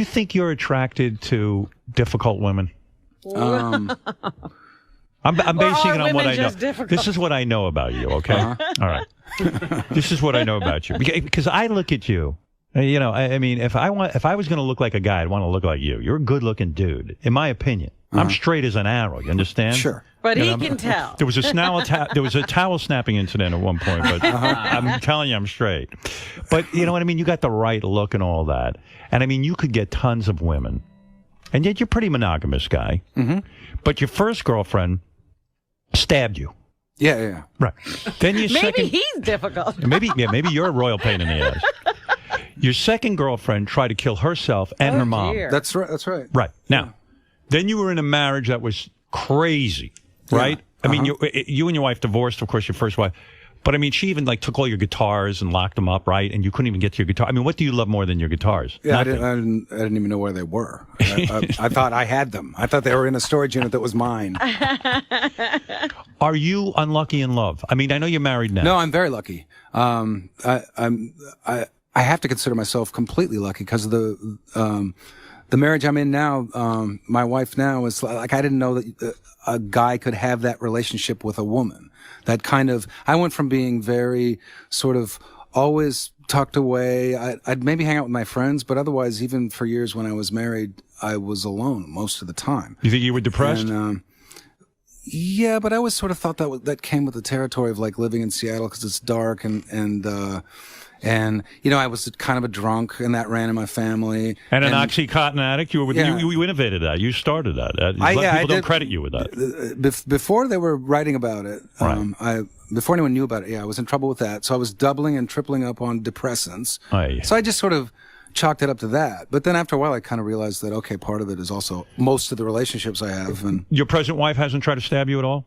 You think you're attracted to difficult women? I'm basing it on what I know. This is what I know about you, okay? All right. This is what I know about you. Because I look at you, you know, I mean, if I was going to look like a guy, I'd want to look like you. You're a good-looking dude, in my opinion. I'm straight as an arrow, you understand? Sure. But he can tell. There was a towel snapping incident at one point, but I'm telling you I'm straight. But you know what I mean? You got the right look and all that. And I mean, you could get tons of women. And yet you're a pretty monogamous guy. Mm-hmm. But your first girlfriend stabbed you. Yeah. Right. Then your maybe he's difficult. Maybe you're a royal pain in the ass. Your second girlfriend tried to kill herself and her mom. Dear. That's right. Right. Now, then you were in a marriage that was crazy, right? Yeah. I mean, you and your wife divorced, of course, your first wife. But I mean, she even like took all your guitars and locked them up, right? And you couldn't even get to your guitar. I mean, what do you love more than your guitars? Yeah, I didn't even know where they were. I thought I had them. I thought they were in a storage unit that was mine. Are you unlucky in love? I mean, I know you're married now. No, I'm very lucky. I have to consider myself completely lucky because of the marriage I'm in now. My wife now is like, I didn't know that a guy could have that relationship with a woman. That kind of, I went from being very sort of always tucked away. I'd maybe hang out with my friends, but otherwise, even for years when I was married, I was alone most of the time. You think you were depressed? And, yeah, but I always sort of thought that came with the territory of like living in Seattle because it's dark and you know, I was kind of a drunk, and that ran in my family. And an OxyContin addict. You innovated that. You started that. People don't credit you with that. Before they were writing about it, right. Before anyone knew about it, I was in trouble with that. So I was doubling and tripling up on depressants. Aye. So I just sort of chalked it up to that. But then after a while, I kind of realized that, okay, part of it is also most of the relationships I have. And your present wife hasn't tried to stab you at all?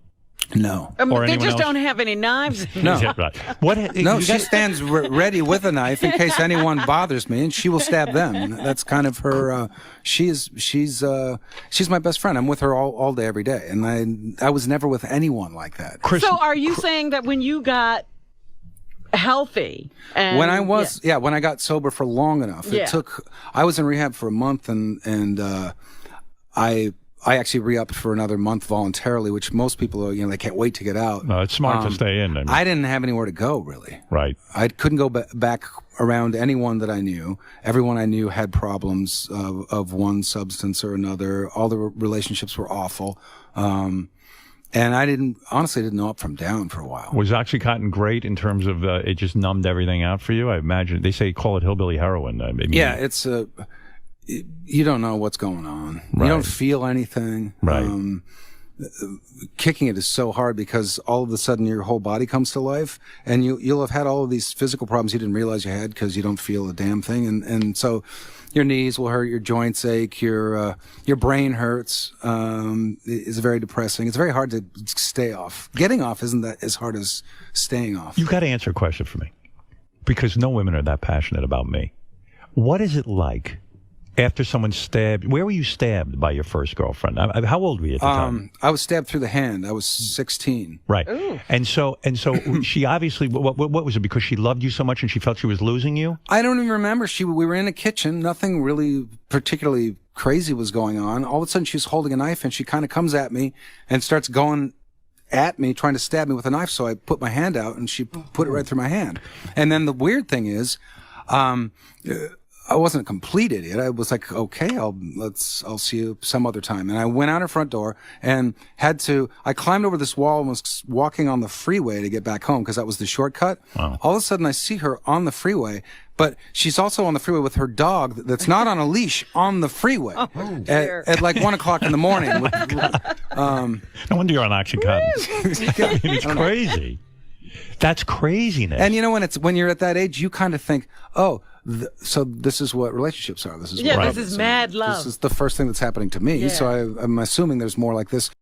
No. They just don't have any knives. No. Right. No, she stands ready with a knife in case anyone bothers me, and she will stab them. That's kind of her. She's my best friend. I'm with her all day, every day, and I was never with anyone like that. So, are you saying that when you got healthy, and when I got sober for long enough, I was in rehab for a month, and I actually re-upped for another month voluntarily, which most people, they can't wait to get out. No, it's smart to stay in. I didn't have anywhere to go, really. Right. I couldn't go back around anyone that I knew. Everyone I knew had problems of one substance or another. All the relationships were awful. And I honestly didn't know up from down for a while. Was OxyContin great in terms of it just numbed everything out for you? I imagine they say call it hillbilly heroin. I mean, yeah, it's you don't know what's going on. Right. You don't feel anything. Right. Kicking it is so hard because all of a sudden your whole body comes to life, and you'll have had all of these physical problems you didn't realize you had because you don't feel a damn thing, and so your knees will hurt, your joints ache, your brain hurts. It's very depressing. It's very hard to stay off. Getting off isn't that as hard as staying off. You've got to answer a question for me, because no women are that passionate about me. What is it like after someone stabbed? Where were you stabbed by your first girlfriend? How old were you at the time? I was stabbed through the hand. I was 16. Right. Ooh. And so she obviously, what was it? Because she loved you so much and she felt she was losing you? I don't even remember. We were in a kitchen. Nothing really particularly crazy was going on. All of a sudden she's holding a knife and she kind of comes at me and starts going at me, trying to stab me with a knife. So I put my hand out and she put it right through my hand. And then the weird thing is, I wasn't a complete idiot. I was like, okay, I'll see you some other time. And I went out her front door and I climbed over this wall and was walking on the freeway to get back home because that was the shortcut. Wow. All of a sudden I see her on the freeway, but she's also on the freeway with her dog that's not on a leash on the freeway at like 1:00 in the morning. No wonder you're on OxyContin. It's crazy. That's craziness. And when you're at that age, you kind of think, oh, so this is what relationships are. This is this is mad love. This is the first thing that's happening to me. Yeah. So I'm assuming there's more like this.